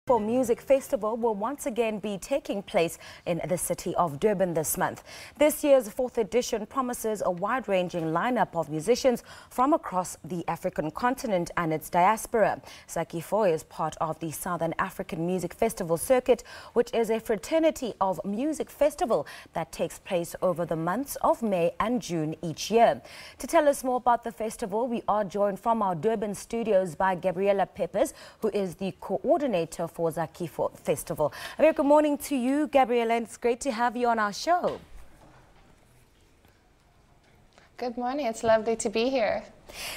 For Music Festival will once again be taking place in the city of Durban this month. This year's fourth edition promises a wide-ranging lineup of musicians from across the African continent and its diaspora. Zakifo is part of the Southern African Music Festival circuit, which is a fraternity of music festival that takes place over the months of May and June each year. To tell us more about the festival, we are joined from our Durban studios by Gabriella Peppas, who is the co-ordinator for Zakifo Festival. A very good morning to you, Gabriella, and it's great to have you on our show. Good morning, it's lovely to be here.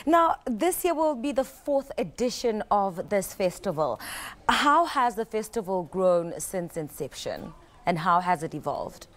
Now, this year will be the fourth edition of this festival. How has the festival grown since inception, and how has it evolved?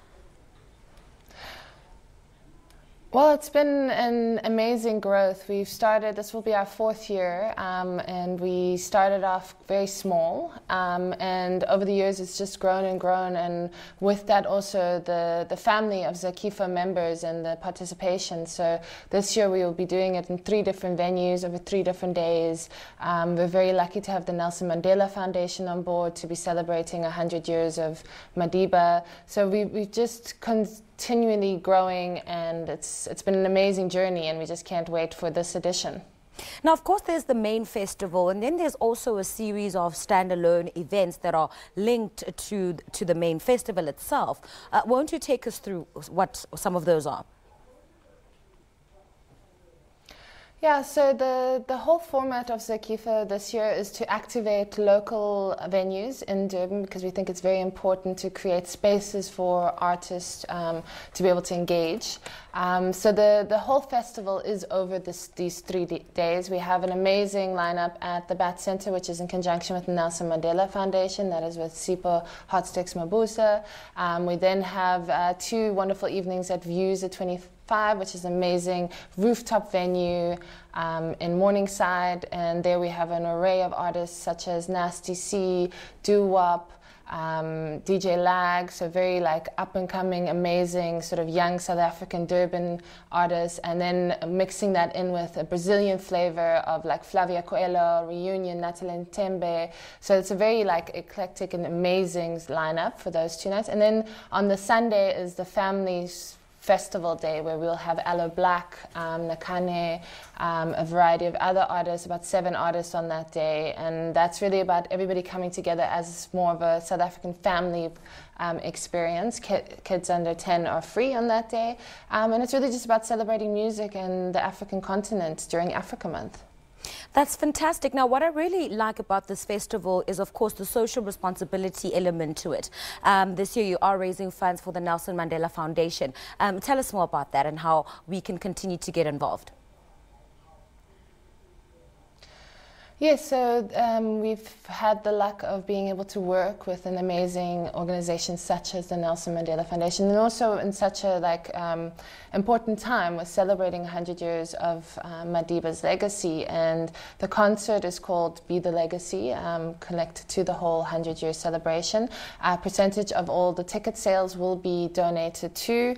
Well, it's been an amazing growth. This will be our fourth year, and we started off very small, and over the years it's just grown and grown, and with that also the family of Zakifo members and the participation. So this year we will be doing it in 3 different venues over 3 different days. We're very lucky to have the Nelson Mandela Foundation on board to be celebrating 100 years of Madiba. So we just continually growing, and it's been an amazing journey, and we just can't wait for this edition. Now, of course, there's the main festival, and then there's also a series of standalone events that are linked to the main festival itself. Won't you take us through what some of those are? Yeah, so the whole format of Zakifo this year is to activate local venues in Durban, because we think it's very important to create spaces for artists to be able to engage. So the whole festival is over these 3 days. We have an amazing lineup at the Bat Center, which is in conjunction with the Nelson Mandela Foundation, that is with Sipho Hotsticks Mabusa. We then have 2 wonderful evenings at Views at 25, which is an amazing rooftop venue in Morningside, and there we have an array of artists such as Nasty C, Doo-Wop, DJ Lag, so very like up-and-coming, amazing sort of young South African Durban artists, and then mixing that in with a Brazilian flavor of like Flavia Coelho, Reunion, Natalie Tembe. So it's a very like eclectic and amazing lineup for those 2 nights. And then on the Sunday is the family's festival day, where we'll have Aloe Black, Nakane, a variety of other artists, about 7 artists on that day, and that's really about everybody coming together as more of a South African family experience. Kids under 10 are free on that day, and it's really just about celebrating music and the African continent during Africa Month. That's fantastic. Now, what I really like about this festival is, of course, the social responsibility element to it. This year you are raising funds for the Nelson Mandela Foundation. Tell us more about that and how we can continue to get involved. Yes, so we've had the luck of being able to work with an amazing organization such as the Nelson Mandela Foundation, and also in such a important time with celebrating 100 years of Madiba's legacy. And the concert is called Be the Legacy, connected to the whole 100-year celebration. A percentage of all the ticket sales will be donated to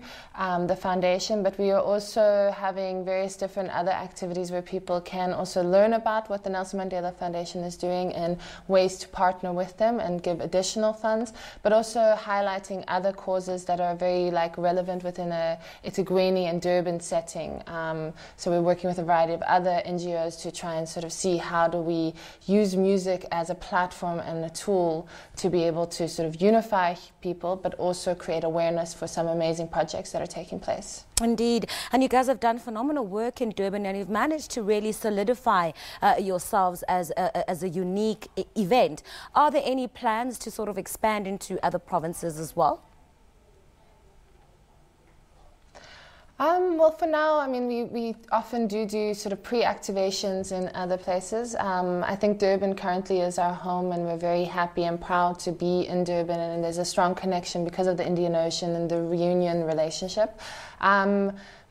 the foundation, but we are also having various different other activities where people can also learn about what the Nelson Mandela Foundation is doing and ways to partner with them and give additional funds, but also highlighting other causes that are very relevant within a eThekwini and Durban setting. So we're working with a variety of other NGOs to try and sort of see how do we use music as a platform and a tool to be able to sort of unify people, but also create awareness for some amazing projects that are taking place. Indeed, and you guys have done phenomenal work in Durban, and you've managed to really solidify yourselves as a unique event. Are there any plans to sort of expand into other provinces as well? Well, for now, I mean, we often do sort of pre-activations in other places. I think Durban currently is our home, and we're very happy and proud to be in Durban, and there's a strong connection because of the Indian Ocean and the Reunion relationship.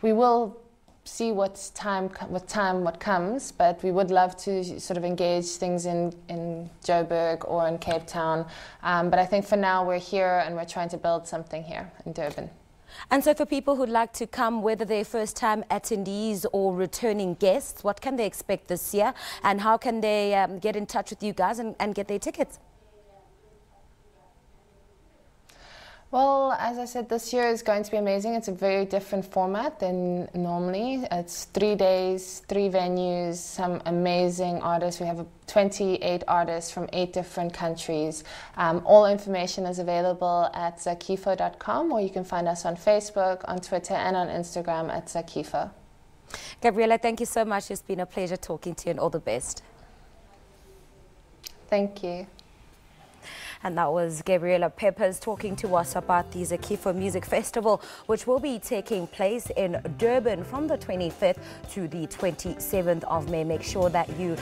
We will see what comes, but we would love to sort of engage things in Joburg or in Cape Town. But I think for now we're here, and we're trying to build something here in Durban. And so for people who'd like to come, whether they're first-time attendees or returning guests, what can they expect this year, and how can they get in touch with you guys and get their tickets? Well, as I said, this year is going to be amazing. It's a very different format than normally. It's 3 days, 3 venues, some amazing artists. We have 28 artists from 8 different countries. All information is available at zakifo.com, or you can find us on Facebook, on Twitter, and on Instagram at Zakifo. Gabriella, thank you so much. It's been a pleasure talking to you, and all the best. Thank you. And that was Gabriella Peppas talking to us about the Zakifo Music Festival, which will be taking place in Durban from the 25th to the 27th of May. Make sure that you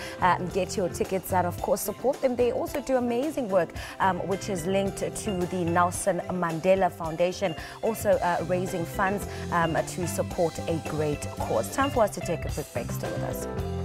get your tickets and, of course, support them. They also do amazing work, which is linked to the Nelson Mandela Foundation, also raising funds to support a great cause. Time for us to take a quick break. Stay with us.